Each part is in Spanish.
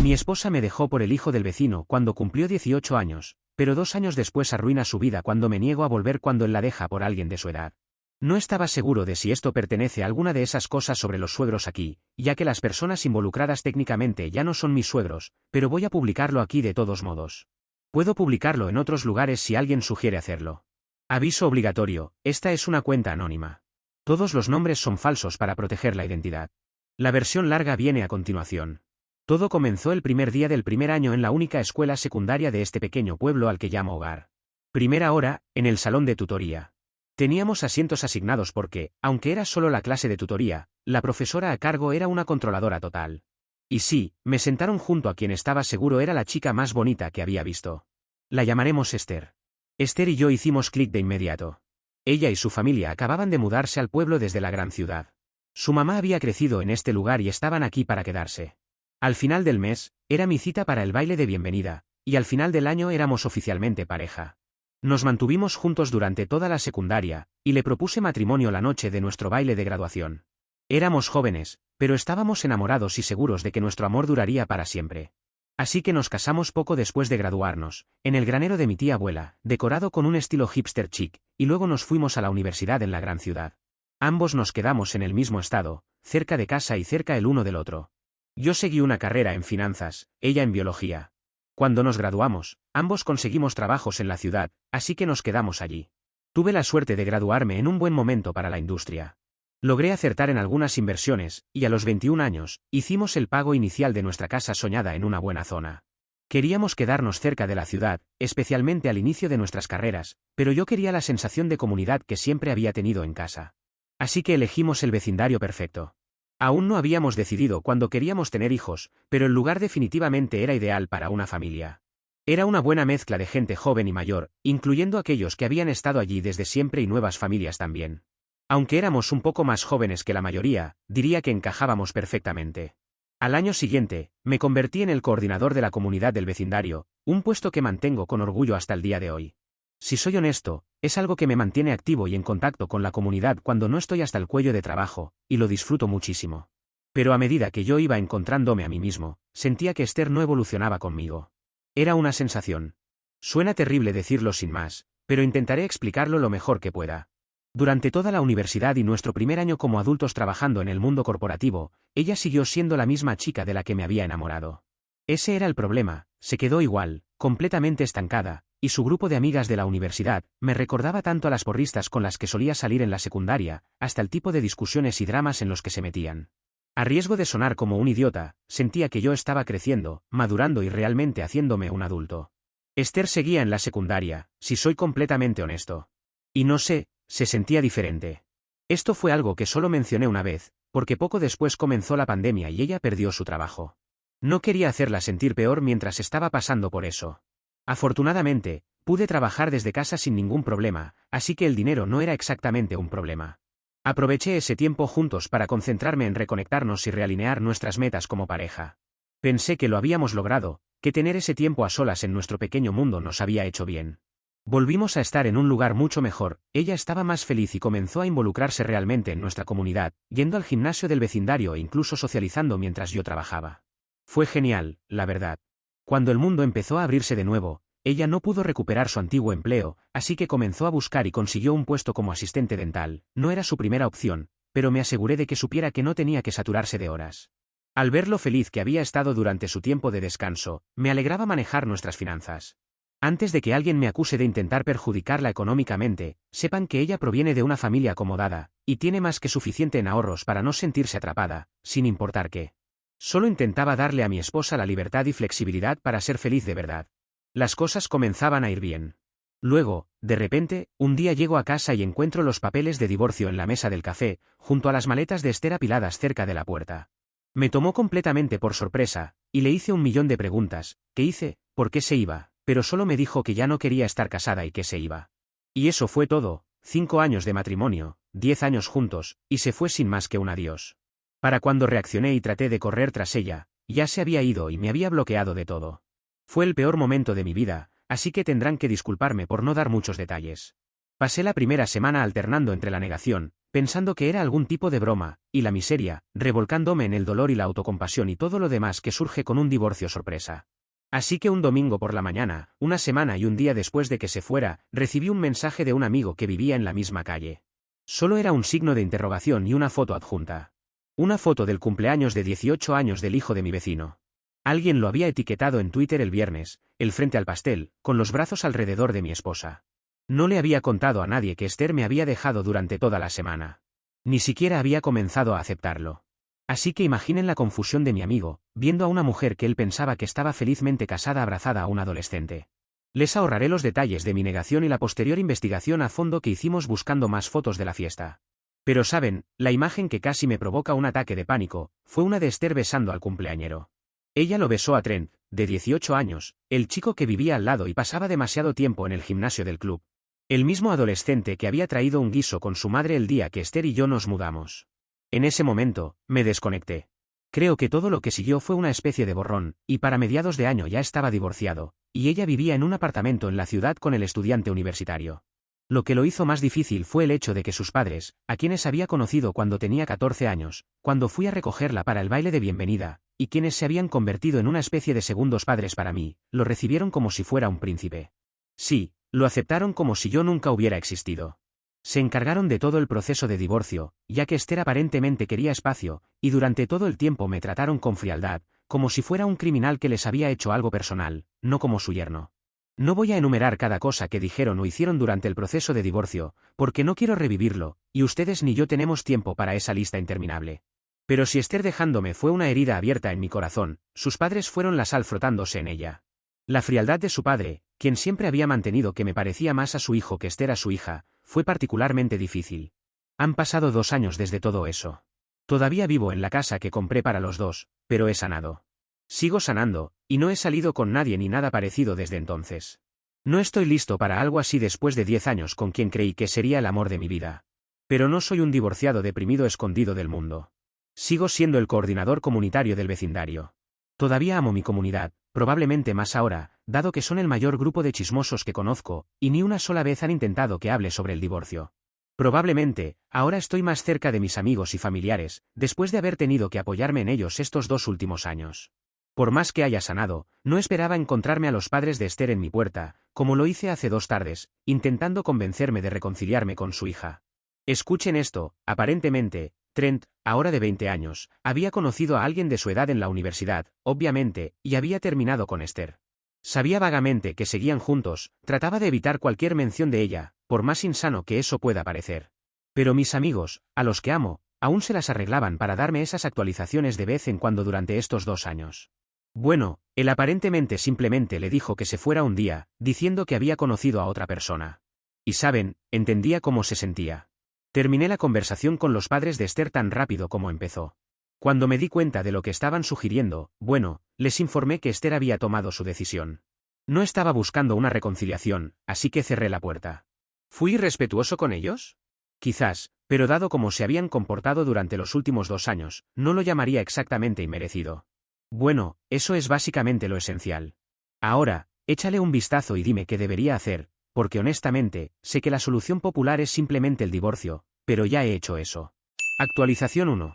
Mi esposa me dejó por el hijo del vecino cuando cumplió 18 años, pero 2 años después arruina su vida cuando me niego a volver cuando él la deja por alguien de su edad. No estaba seguro de si esto pertenece a alguna de esas cosas sobre los suegros aquí, ya que las personas involucradas técnicamente ya no son mis suegros, pero voy a publicarlo aquí de todos modos. Puedo publicarlo en otros lugares si alguien sugiere hacerlo. Aviso obligatorio, esta es una cuenta anónima. Todos los nombres son falsos para proteger la identidad. La versión larga viene a continuación. Todo comenzó el primer día del primer año en la única escuela secundaria de este pequeño pueblo al que llamo hogar. Primera hora, en el salón de tutoría. Teníamos asientos asignados porque, aunque era solo la clase de tutoría, la profesora a cargo era una controladora total. Y sí, me sentaron junto a quien estaba seguro era la chica más bonita que había visto. La llamaremos Esther. Esther y yo hicimos clic de inmediato. Ella y su familia acababan de mudarse al pueblo desde la gran ciudad. Su mamá había crecido en este lugar y estaban aquí para quedarse. Al final del mes, era mi cita para el baile de bienvenida, y al final del año éramos oficialmente pareja. Nos mantuvimos juntos durante toda la secundaria, y le propuse matrimonio la noche de nuestro baile de graduación. Éramos jóvenes, pero estábamos enamorados y seguros de que nuestro amor duraría para siempre. Así que nos casamos poco después de graduarnos, en el granero de mi tía abuela, decorado con un estilo hipster chic, y luego nos fuimos a la universidad en la gran ciudad. Ambos nos quedamos en el mismo estado, cerca de casa y cerca el uno del otro. Yo seguí una carrera en finanzas, ella en biología. Cuando nos graduamos, ambos conseguimos trabajos en la ciudad, así que nos quedamos allí. Tuve la suerte de graduarme en un buen momento para la industria. Logré acertar en algunas inversiones, y a los 21 años, hicimos el pago inicial de nuestra casa soñada en una buena zona. Queríamos quedarnos cerca de la ciudad, especialmente al inicio de nuestras carreras, pero yo quería la sensación de comunidad que siempre había tenido en casa. Así que elegimos el vecindario perfecto. Aún no habíamos decidido cuándo queríamos tener hijos, pero el lugar definitivamente era ideal para una familia. Era una buena mezcla de gente joven y mayor, incluyendo aquellos que habían estado allí desde siempre y nuevas familias también. Aunque éramos un poco más jóvenes que la mayoría, diría que encajábamos perfectamente. Al año siguiente, me convertí en el coordinador de la comunidad del vecindario, un puesto que mantengo con orgullo hasta el día de hoy. Si soy honesto, es algo que me mantiene activo y en contacto con la comunidad cuando no estoy hasta el cuello de trabajo, y lo disfruto muchísimo. Pero a medida que yo iba encontrándome a mí mismo, sentía que Esther no evolucionaba conmigo. Era una sensación. Suena terrible decirlo sin más, pero intentaré explicarlo lo mejor que pueda. Durante toda la universidad y nuestro primer año como adultos trabajando en el mundo corporativo, ella siguió siendo la misma chica de la que me había enamorado. Ese era el problema, se quedó igual, completamente estancada, y su grupo de amigas de la universidad me recordaba tanto a las porristas con las que solía salir en la secundaria, hasta el tipo de discusiones y dramas en los que se metían. A riesgo de sonar como un idiota, sentía que yo estaba creciendo, madurando y realmente haciéndome un adulto. Esther seguía en la secundaria, si soy completamente honesto. Y no sé, se sentía diferente. Esto fue algo que solo mencioné una vez, porque poco después comenzó la pandemia y ella perdió su trabajo. No quería hacerla sentir peor mientras estaba pasando por eso. Afortunadamente, pude trabajar desde casa sin ningún problema, así que el dinero no era exactamente un problema. Aproveché ese tiempo juntos para concentrarme en reconectarnos y realinear nuestras metas como pareja. Pensé que lo habíamos logrado, que tener ese tiempo a solas en nuestro pequeño mundo nos había hecho bien. Volvimos a estar en un lugar mucho mejor, ella estaba más feliz y comenzó a involucrarse realmente en nuestra comunidad, yendo al gimnasio del vecindario e incluso socializando mientras yo trabajaba. Fue genial, la verdad. Cuando el mundo empezó a abrirse de nuevo, ella no pudo recuperar su antiguo empleo, así que comenzó a buscar y consiguió un puesto como asistente dental. No era su primera opción, pero me aseguré de que supiera que no tenía que saturarse de horas. Al ver lo feliz que había estado durante su tiempo de descanso, me alegraba manejar nuestras finanzas. Antes de que alguien me acuse de intentar perjudicarla económicamente, sepan que ella proviene de una familia acomodada, y tiene más que suficiente en ahorros para no sentirse atrapada, sin importar qué. Solo intentaba darle a mi esposa la libertad y flexibilidad para ser feliz de verdad. Las cosas comenzaban a ir bien. Luego, de repente, un día llego a casa y encuentro los papeles de divorcio en la mesa del café, junto a las maletas de Esther apiladas cerca de la puerta. Me tomó completamente por sorpresa, y le hice 1.000.000 de preguntas. ¿Qué hice? ¿Por qué se iba? Pero solo me dijo que ya no quería estar casada y que se iba. Y eso fue todo, 5 años de matrimonio, 10 años juntos, y se fue sin más que un adiós. Para cuando reaccioné y traté de correr tras ella, ya se había ido y me había bloqueado de todo. Fue el peor momento de mi vida, así que tendrán que disculparme por no dar muchos detalles. Pasé la primera semana alternando entre la negación, pensando que era algún tipo de broma, y la miseria, revolcándome en el dolor y la autocompasión y todo lo demás que surge con un divorcio sorpresa. Así que un domingo por la mañana, una semana y un día después de que se fuera, recibí un mensaje de un amigo que vivía en la misma calle. Solo era un signo de interrogación y una foto adjunta. Una foto del cumpleaños de 18 años del hijo de mi vecino. Alguien lo había etiquetado en Twitter el viernes, el frente al pastel, con los brazos alrededor de mi esposa. No le había contado a nadie que Esther me había dejado durante toda la semana. Ni siquiera había comenzado a aceptarlo. Así que imaginen la confusión de mi amigo, viendo a una mujer que él pensaba que estaba felizmente casada abrazada a un adolescente. Les ahorraré los detalles de mi negación y la posterior investigación a fondo que hicimos buscando más fotos de la fiesta. Pero saben, la imagen que casi me provoca un ataque de pánico, fue una de Esther besando al cumpleañero. Ella lo besó a Trent, de 18 años, el chico que vivía al lado y pasaba demasiado tiempo en el gimnasio del club. El mismo adolescente que había traído un guiso con su madre el día que Esther y yo nos mudamos. En ese momento, me desconecté. Creo que todo lo que siguió fue una especie de borrón, y para mediados de año ya estaba divorciado, y ella vivía en un apartamento en la ciudad con el estudiante universitario. Lo que lo hizo más difícil fue el hecho de que sus padres, a quienes había conocido cuando tenía 14 años, cuando fui a recogerla para el baile de bienvenida, y quienes se habían convertido en una especie de segundos padres para mí, lo recibieron como si fuera un príncipe. Sí, lo aceptaron como si yo nunca hubiera existido. Se encargaron de todo el proceso de divorcio, ya que Esther aparentemente quería espacio, y durante todo el tiempo me trataron con frialdad, como si fuera un criminal que les había hecho algo personal, no como su yerno. No voy a enumerar cada cosa que dijeron o hicieron durante el proceso de divorcio, porque no quiero revivirlo, y ustedes ni yo tenemos tiempo para esa lista interminable. Pero si Esther dejándome fue una herida abierta en mi corazón, sus padres fueron la sal frotándose en ella. La frialdad de su padre, quien siempre había mantenido que me parecía más a su hijo que Esther a su hija, fue particularmente difícil. Han pasado 2 años desde todo eso. Todavía vivo en la casa que compré para los dos, pero he sanado. Sigo sanando, y no he salido con nadie ni nada parecido desde entonces. No estoy listo para algo así después de 10 años con quien creí que sería el amor de mi vida. Pero no soy un divorciado deprimido escondido del mundo. Sigo siendo el coordinador comunitario del vecindario. Todavía amo mi comunidad, probablemente más ahora, dado que son el mayor grupo de chismosos que conozco, y ni una sola vez han intentado que hable sobre el divorcio. Probablemente, ahora estoy más cerca de mis amigos y familiares, después de haber tenido que apoyarme en ellos estos 2 últimos años. Por más que haya sanado, no esperaba encontrarme a los padres de Esther en mi puerta, como lo hice hace 2 tardes, intentando convencerme de reconciliarme con su hija. Escuchen esto, aparentemente, Trent, ahora de 20 años, había conocido a alguien de su edad en la universidad, obviamente, y había terminado con Esther. Sabía vagamente que seguían juntos, trataba de evitar cualquier mención de ella, por más insano que eso pueda parecer. Pero mis amigos, a los que amo, aún se las arreglaban para darme esas actualizaciones de vez en cuando durante estos 2 años. Bueno, él aparentemente simplemente le dijo que se fuera un día, diciendo que había conocido a otra persona. Y saben, entendía cómo se sentía. Terminé la conversación con los padres de Esther tan rápido como empezó. Cuando me di cuenta de lo que estaban sugiriendo, bueno, les informé que Esther había tomado su decisión. No estaba buscando una reconciliación, así que cerré la puerta. ¿Fui irrespetuoso con ellos? Quizás, pero dado cómo se habían comportado durante los últimos 2 años, no lo llamaría exactamente inmerecido. Bueno, eso es básicamente lo esencial. Ahora, échale un vistazo y dime qué debería hacer, porque honestamente, sé que la solución popular es simplemente el divorcio, pero ya he hecho eso. Actualización 1.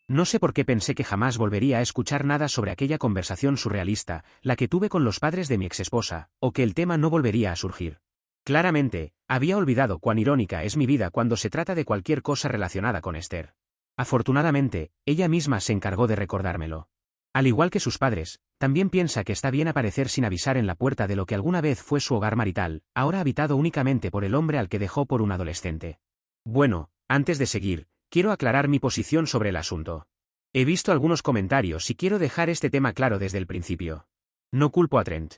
No sé por qué pensé que jamás volvería a escuchar nada sobre aquella conversación surrealista, la que tuve con los padres de mi exesposa, o que el tema no volvería a surgir. Claramente, había olvidado cuán irónica es mi vida cuando se trata de cualquier cosa relacionada con Esther. Afortunadamente, ella misma se encargó de recordármelo. Al igual que sus padres, también piensa que está bien aparecer sin avisar en la puerta de lo que alguna vez fue su hogar marital, ahora habitado únicamente por el hombre al que dejó por un adolescente. Bueno, antes de seguir, quiero aclarar mi posición sobre el asunto. He visto algunos comentarios y quiero dejar este tema claro desde el principio. No culpo a Trent.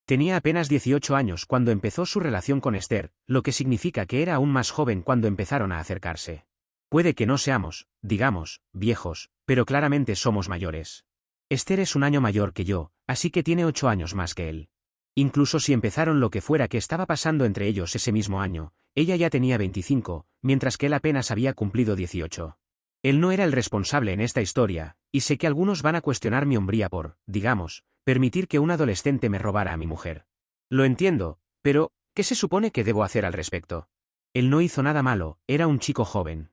Tenía apenas 18 años cuando empezó su relación con Esther, lo que significa que era aún más joven cuando empezaron a acercarse. Puede que no seamos, digamos, viejos, pero claramente somos mayores. Esther es un año mayor que yo, así que tiene 8 años más que él. Incluso si empezaron lo que fuera que estaba pasando entre ellos ese mismo año, ella ya tenía 25, mientras que él apenas había cumplido 18. Él no era el responsable en esta historia, y sé que algunos van a cuestionar mi hombría por, digamos, permitir que un adolescente me robara a mi mujer. Lo entiendo, pero, ¿qué se supone que debo hacer al respecto? Él no hizo nada malo, era un chico joven.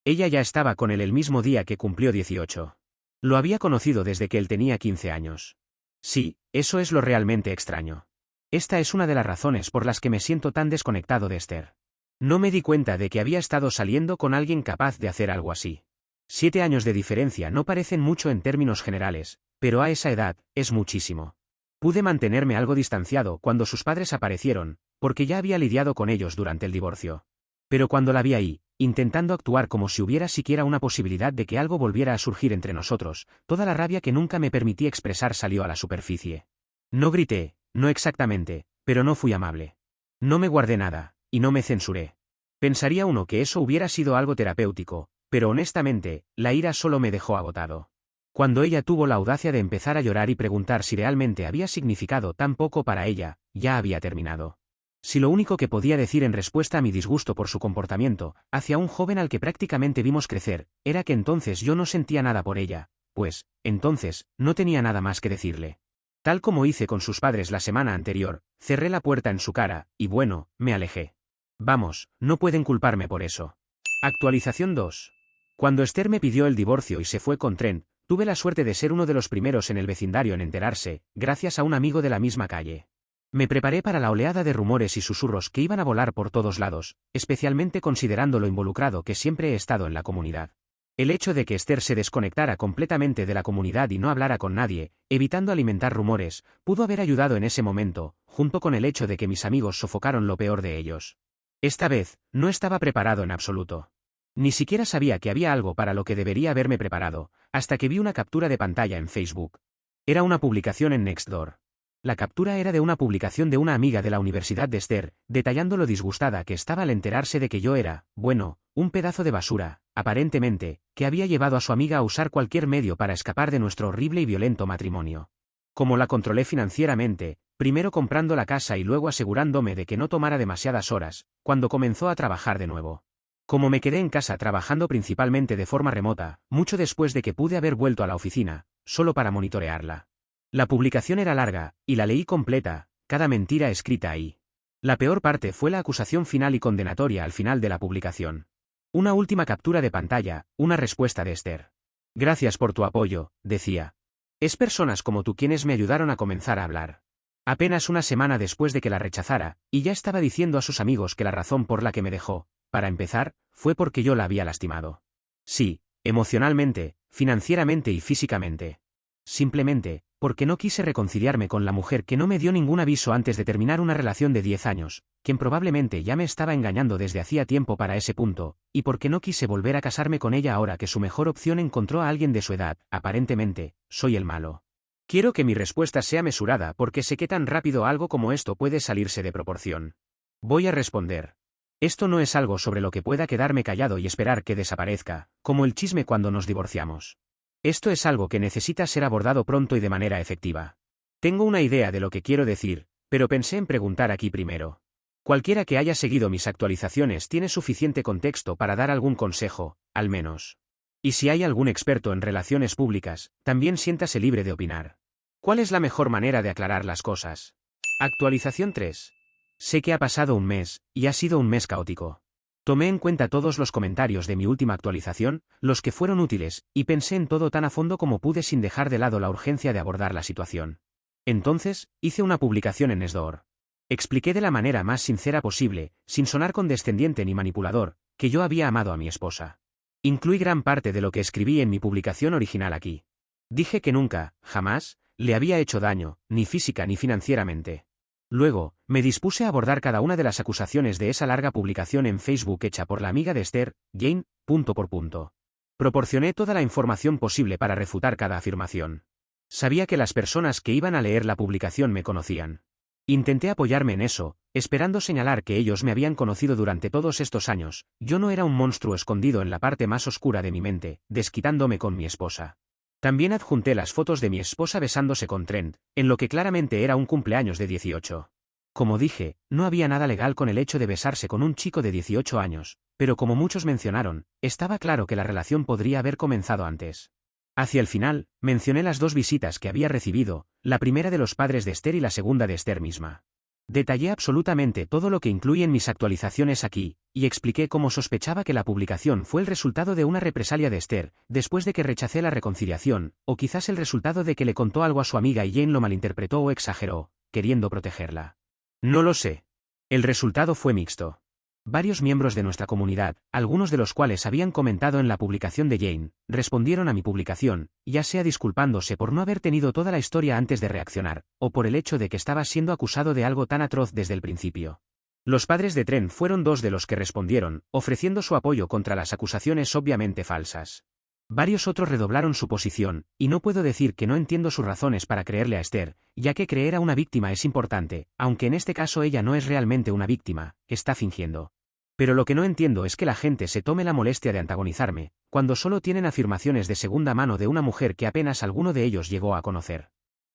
Ella ya estaba con él el mismo día que cumplió 18. Lo había conocido desde que él tenía 15 años. Sí, eso es lo realmente extraño. Esta es una de las razones por las que me siento tan desconectado de Esther. No me di cuenta de que había estado saliendo con alguien capaz de hacer algo así. 7 años de diferencia no parecen mucho en términos generales, pero a esa edad, es muchísimo. Pude mantenerme algo distanciado cuando sus padres aparecieron, porque ya había lidiado con ellos durante el divorcio. Pero cuando la vi ahí, intentando actuar como si hubiera siquiera una posibilidad de que algo volviera a surgir entre nosotros, toda la rabia que nunca me permití expresar salió a la superficie. No grité, no exactamente, pero no fui amable. No me guardé nada, y no me censuré. Pensaría uno que eso hubiera sido algo terapéutico, pero honestamente, la ira solo me dejó agotado. Cuando ella tuvo la audacia de empezar a llorar y preguntar si realmente había significado tan poco para ella, ya había terminado. Si lo único que podía decir en respuesta a mi disgusto por su comportamiento, hacia un joven al que prácticamente vimos crecer, era que entonces yo no sentía nada por ella, pues, entonces, no tenía nada más que decirle. Tal como hice con sus padres la semana anterior, cerré la puerta en su cara, y bueno, me alejé. Vamos, no pueden culparme por eso. Actualización 2. Cuando Esther me pidió el divorcio y se fue con Trent, tuve la suerte de ser uno de los primeros en el vecindario en enterarse, gracias a un amigo de la misma calle. Me preparé para la oleada de rumores y susurros que iban a volar por todos lados, especialmente considerando lo involucrado que siempre he estado en la comunidad. El hecho de que Esther se desconectara completamente de la comunidad y no hablara con nadie, evitando alimentar rumores, pudo haber ayudado en ese momento, junto con el hecho de que mis amigos sofocaron lo peor de ellos. Esta vez, no estaba preparado en absoluto. Ni siquiera sabía que había algo para lo que debería haberme preparado, hasta que vi una captura de pantalla en Facebook. Era una publicación en Nextdoor. La captura era de una publicación de una amiga de la Universidad de Esther, detallando lo disgustada que estaba al enterarse de que yo era, bueno, un pedazo de basura, aparentemente, que había llevado a su amiga a usar cualquier medio para escapar de nuestro horrible y violento matrimonio. Como la controlé financieramente, primero comprando la casa y luego asegurándome de que no tomara demasiadas horas, cuando comenzó a trabajar de nuevo. Como me quedé en casa trabajando principalmente de forma remota, mucho después de que pude haber vuelto a la oficina, solo para monitorearla. La publicación era larga, y la leí completa, cada mentira escrita ahí. La peor parte fue la acusación final y condenatoria al final de la publicación. Una última captura de pantalla, una respuesta de Esther. Gracias por tu apoyo, decía. Es personas como tú quienes me ayudaron a comenzar a hablar. Apenas una semana después de que la rechazara, y ya estaba diciendo a sus amigos que la razón por la que me dejó, para empezar, fue porque yo la había lastimado. Sí, emocionalmente, financieramente y físicamente. Simplemente, porque no quise reconciliarme con la mujer que no me dio ningún aviso antes de terminar una relación de 10 años, quien probablemente ya me estaba engañando desde hacía tiempo para ese punto, y porque no quise volver a casarme con ella ahora que su mejor opción encontró a alguien de su edad, aparentemente, soy el malo. Quiero que mi respuesta sea mesurada porque sé que tan rápido algo como esto puede salirse de proporción. Voy a responder. Esto no es algo sobre lo que pueda quedarme callado y esperar que desaparezca, como el chisme cuando nos divorciamos. Esto es algo que necesita ser abordado pronto y de manera efectiva. Tengo una idea de lo que quiero decir, pero pensé en preguntar aquí primero. Cualquiera que haya seguido mis actualizaciones tiene suficiente contexto para dar algún consejo, al menos. Y si hay algún experto en relaciones públicas, también siéntase libre de opinar. ¿Cuál es la mejor manera de aclarar las cosas? Actualización 3. Sé que ha pasado un mes, y ha sido un mes caótico. Tomé en cuenta todos los comentarios de mi última actualización, los que fueron útiles, y pensé en todo tan a fondo como pude sin dejar de lado la urgencia de abordar la situación. Entonces, hice una publicación en Nextdoor. Expliqué de la manera más sincera posible, sin sonar condescendiente ni manipulador, que yo había amado a mi esposa. Incluí gran parte de lo que escribí en mi publicación original aquí. Dije que nunca, jamás, le había hecho daño, ni física ni financieramente. Luego, me dispuse a abordar cada una de las acusaciones de esa larga publicación en Facebook hecha por la amiga de Esther, Jane, punto por punto. Proporcioné toda la información posible para refutar cada afirmación. Sabía que las personas que iban a leer la publicación me conocían. Intenté apoyarme en eso, esperando señalar que ellos me habían conocido durante todos estos años, yo no era un monstruo escondido en la parte más oscura de mi mente, desquitándome con mi esposa. También adjunté las fotos de mi esposa besándose con Trent, en lo que claramente era un cumpleaños de 18. Como dije, no había nada legal con el hecho de besarse con un chico de 18 años, pero como muchos mencionaron, estaba claro que la relación podría haber comenzado antes. Hacia el final, mencioné las 2 visitas que había recibido, la primera de los padres de Esther y la segunda de Esther misma. Detallé absolutamente todo lo que incluyen mis actualizaciones aquí, y expliqué cómo sospechaba que la publicación fue el resultado de una represalia de Esther, después de que rechacé la reconciliación, o quizás el resultado de que le contó algo a su amiga y Jane lo malinterpretó o exageró, queriendo protegerla. No lo sé. El resultado fue mixto. Varios miembros de nuestra comunidad, algunos de los cuales habían comentado en la publicación de Jane, respondieron a mi publicación, ya sea disculpándose por no haber tenido toda la historia antes de reaccionar, o por el hecho de que estaba siendo acusado de algo tan atroz desde el principio. Los padres de Trent fueron dos de los que respondieron, ofreciendo su apoyo contra las acusaciones obviamente falsas. Varios otros redoblaron su posición, y no puedo decir que no entiendo sus razones para creerle a Esther, ya que creer a una víctima es importante, aunque en este caso ella no es realmente una víctima, está fingiendo. Pero lo que no entiendo es que la gente se tome la molestia de antagonizarme, cuando solo tienen afirmaciones de segunda mano de una mujer que apenas alguno de ellos llegó a conocer.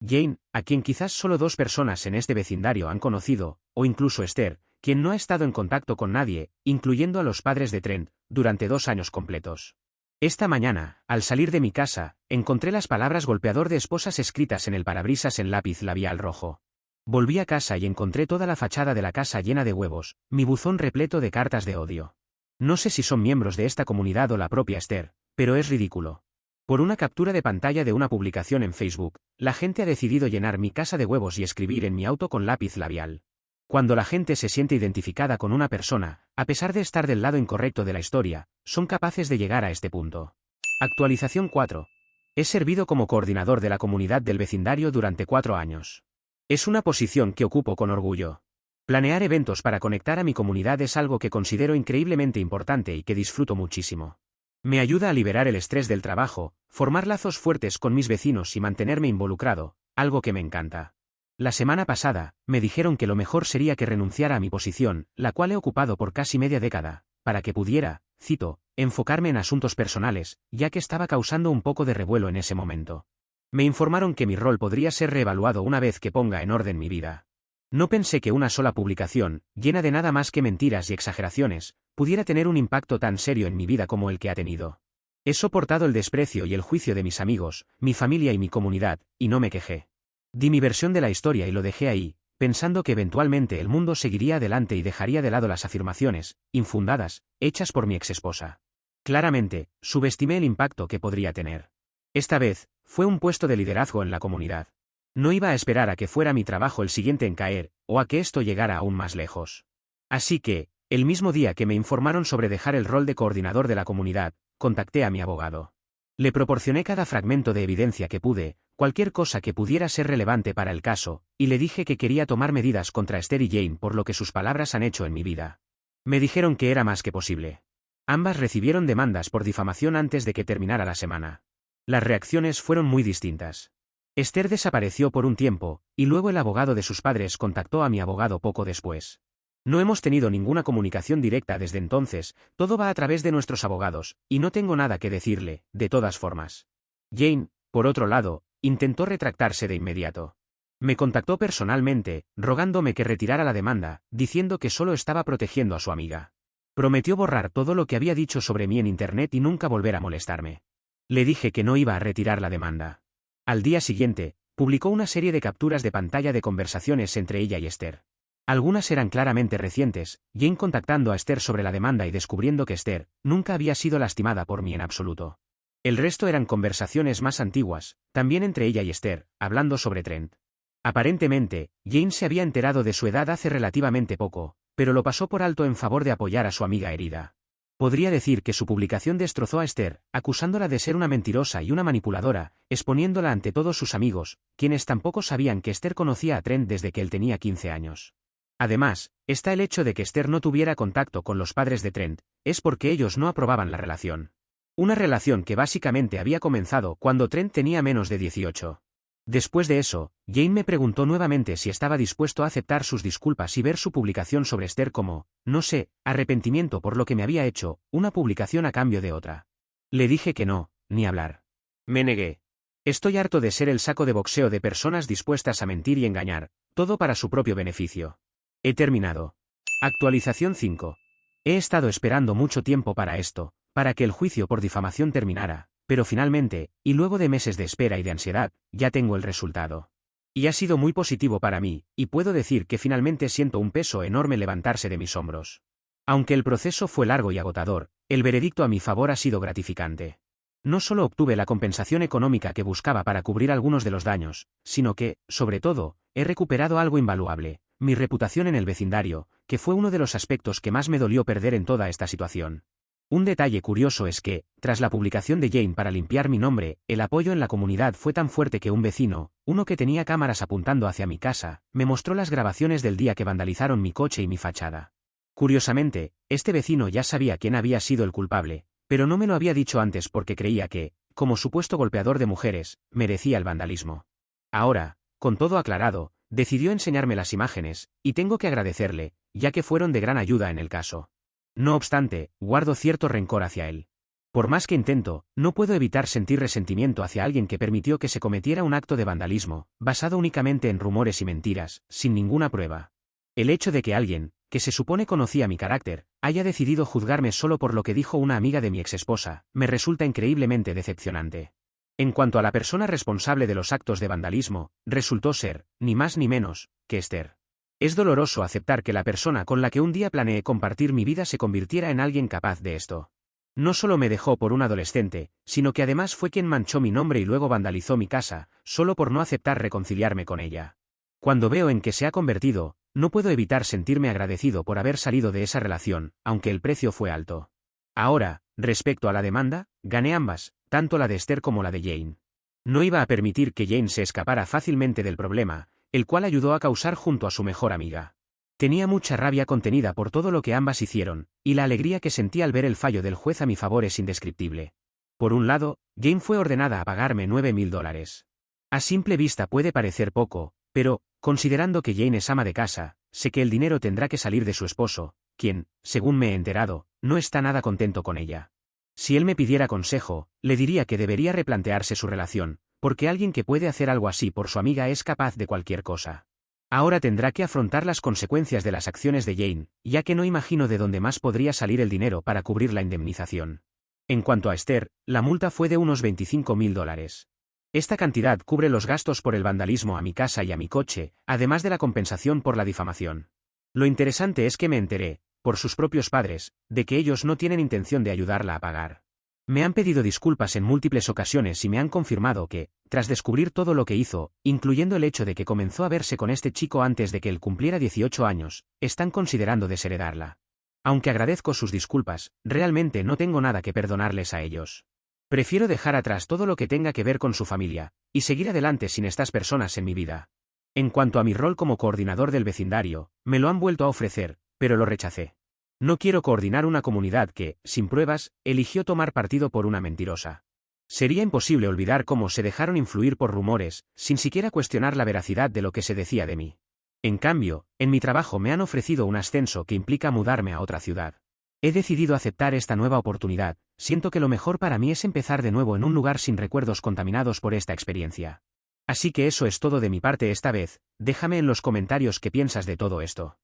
Jane, a quien quizás solo 2 personas en este vecindario han conocido, o incluso Esther, quien no ha estado en contacto con nadie, incluyendo a los padres de Trent, durante 2 años completos. Esta mañana, al salir de mi casa, encontré las palabras golpeador de esposas escritas en el parabrisas en lápiz labial rojo. Volví a casa y encontré toda la fachada de la casa llena de huevos, mi buzón repleto de cartas de odio. No sé si son miembros de esta comunidad o la propia Esther, pero es ridículo. Por una captura de pantalla de una publicación en Facebook, la gente ha decidido llenar mi casa de huevos y escribir en mi auto con lápiz labial. Cuando la gente se siente identificada con una persona, a pesar de estar del lado incorrecto de la historia, son capaces de llegar a este punto. Actualización 4. He servido como coordinador de la comunidad del vecindario durante 4 años. Es una posición que ocupo con orgullo. Planear eventos para conectar a mi comunidad es algo que considero increíblemente importante y que disfruto muchísimo. Me ayuda a liberar el estrés del trabajo, formar lazos fuertes con mis vecinos y mantenerme involucrado, algo que me encanta. La semana pasada, me dijeron que lo mejor sería que renunciara a mi posición, la cual he ocupado por casi media década, para que pudiera, cito, enfocarme en asuntos personales, ya que estaba causando un poco de revuelo en ese momento. Me informaron que mi rol podría ser reevaluado una vez que ponga en orden mi vida. No pensé que una sola publicación, llena de nada más que mentiras y exageraciones, pudiera tener un impacto tan serio en mi vida como el que ha tenido. He soportado el desprecio y el juicio de mis amigos, mi familia y mi comunidad, y no me quejé. Di mi versión de la historia y lo dejé ahí, pensando que eventualmente el mundo seguiría adelante y dejaría de lado las afirmaciones, infundadas, hechas por mi exesposa. Claramente, subestimé el impacto que podría tener. Esta vez, fue un puesto de liderazgo en la comunidad. No iba a esperar a que fuera mi trabajo el siguiente en caer, o a que esto llegara aún más lejos. Así que, el mismo día que me informaron sobre dejar el rol de coordinador de la comunidad, contacté a mi abogado. Le proporcioné cada fragmento de evidencia que pude, cualquier cosa que pudiera ser relevante para el caso, y le dije que quería tomar medidas contra Esther y Jane por lo que sus palabras han hecho en mi vida. Me dijeron que era más que posible. Ambas recibieron demandas por difamación antes de que terminara la semana. Las reacciones fueron muy distintas. Esther desapareció por un tiempo, y luego el abogado de sus padres contactó a mi abogado poco después. No hemos tenido ninguna comunicación directa desde entonces, todo va a través de nuestros abogados, y no tengo nada que decirle, de todas formas. Jane, por otro lado, intentó retractarse de inmediato. Me contactó personalmente, rogándome que retirara la demanda, diciendo que solo estaba protegiendo a su amiga. Prometió borrar todo lo que había dicho sobre mí en internet y nunca volver a molestarme. Le dije que no iba a retirar la demanda. Al día siguiente, publicó una serie de capturas de pantalla de conversaciones entre ella y Esther. Algunas eran claramente recientes, Jane contactando a Esther sobre la demanda y descubriendo que Esther nunca había sido lastimada por mí en absoluto. El resto eran conversaciones más antiguas, también entre ella y Esther, hablando sobre Trent. Aparentemente, Jane se había enterado de su edad hace relativamente poco, pero lo pasó por alto en favor de apoyar a su amiga herida. Podría decir que su publicación destrozó a Esther, acusándola de ser una mentirosa y una manipuladora, exponiéndola ante todos sus amigos, quienes tampoco sabían que Esther conocía a Trent desde que él tenía 15 años. Además, está el hecho de que Esther no tuviera contacto con los padres de Trent, es porque ellos no aprobaban la relación. Una relación que básicamente había comenzado cuando Trent tenía menos de 18. Después de eso, Jane me preguntó nuevamente si estaba dispuesto a aceptar sus disculpas y ver su publicación sobre Esther como, no sé, arrepentimiento por lo que me había hecho, una publicación a cambio de otra. Le dije que no, ni hablar. Me negué. Estoy harto de ser el saco de boxeo de personas dispuestas a mentir y engañar, todo para su propio beneficio. He terminado. Actualización 5. He estado esperando mucho tiempo para esto, para que el juicio por difamación terminara. Pero finalmente, y luego de meses de espera y de ansiedad, ya tengo el resultado. Y ha sido muy positivo para mí, y puedo decir que finalmente siento un peso enorme levantarse de mis hombros. Aunque el proceso fue largo y agotador, el veredicto a mi favor ha sido gratificante. No solo obtuve la compensación económica que buscaba para cubrir algunos de los daños, sino que, sobre todo, he recuperado algo invaluable, mi reputación en el vecindario, que fue uno de los aspectos que más me dolió perder en toda esta situación. Un detalle curioso es que, tras la publicación de Jane para limpiar mi nombre, el apoyo en la comunidad fue tan fuerte que un vecino, uno que tenía cámaras apuntando hacia mi casa, me mostró las grabaciones del día que vandalizaron mi coche y mi fachada. Curiosamente, este vecino ya sabía quién había sido el culpable, pero no me lo había dicho antes porque creía que, como supuesto golpeador de mujeres, merecía el vandalismo. Ahora, con todo aclarado, decidió enseñarme las imágenes, y tengo que agradecerle, ya que fueron de gran ayuda en el caso. No obstante, guardo cierto rencor hacia él. Por más que intento, no puedo evitar sentir resentimiento hacia alguien que permitió que se cometiera un acto de vandalismo, basado únicamente en rumores y mentiras, sin ninguna prueba. El hecho de que alguien, que se supone conocía mi carácter, haya decidido juzgarme solo por lo que dijo una amiga de mi exesposa, me resulta increíblemente decepcionante. En cuanto a la persona responsable de los actos de vandalismo, resultó ser, ni más ni menos, que Esther. Es doloroso aceptar que la persona con la que un día planeé compartir mi vida se convirtiera en alguien capaz de esto. No solo me dejó por un adolescente, sino que además fue quien manchó mi nombre y luego vandalizó mi casa, solo por no aceptar reconciliarme con ella. Cuando veo en qué se ha convertido, no puedo evitar sentirme agradecido por haber salido de esa relación, aunque el precio fue alto. Ahora, respecto a la demanda, gané ambas, tanto la de Esther como la de Jane. No iba a permitir que Jane se escapara fácilmente del problema, el cual ayudó a causar junto a su mejor amiga. Tenía mucha rabia contenida por todo lo que ambas hicieron, y la alegría que sentí al ver el fallo del juez a mi favor es indescriptible. Por un lado, Jane fue ordenada a pagarme $9.000. A simple vista puede parecer poco, pero, considerando que Jane es ama de casa, sé que el dinero tendrá que salir de su esposo, quien, según me he enterado, no está nada contento con ella. Si él me pidiera consejo, le diría que debería replantearse su relación, porque alguien que puede hacer algo así por su amiga es capaz de cualquier cosa. Ahora tendrá que afrontar las consecuencias de las acciones de Jane, ya que no imagino de dónde más podría salir el dinero para cubrir la indemnización. En cuanto a Esther, la multa fue de unos $25.000. Esta cantidad cubre los gastos por el vandalismo a mi casa y a mi coche, además de la compensación por la difamación. Lo interesante es que me enteré, por sus propios padres, de que ellos no tienen intención de ayudarla a pagar. Me han pedido disculpas en múltiples ocasiones y me han confirmado que, tras descubrir todo lo que hizo, incluyendo el hecho de que comenzó a verse con este chico antes de que él cumpliera 18 años, están considerando desheredarla. Aunque agradezco sus disculpas, realmente no tengo nada que perdonarles a ellos. Prefiero dejar atrás todo lo que tenga que ver con su familia, y seguir adelante sin estas personas en mi vida. En cuanto a mi rol como coordinador del vecindario, me lo han vuelto a ofrecer, pero lo rechacé. No quiero coordinar una comunidad que, sin pruebas, eligió tomar partido por una mentirosa. Sería imposible olvidar cómo se dejaron influir por rumores, sin siquiera cuestionar la veracidad de lo que se decía de mí. En cambio, en mi trabajo me han ofrecido un ascenso que implica mudarme a otra ciudad. He decidido aceptar esta nueva oportunidad, siento que lo mejor para mí es empezar de nuevo en un lugar sin recuerdos contaminados por esta experiencia. Así que eso es todo de mi parte esta vez, déjame en los comentarios qué piensas de todo esto.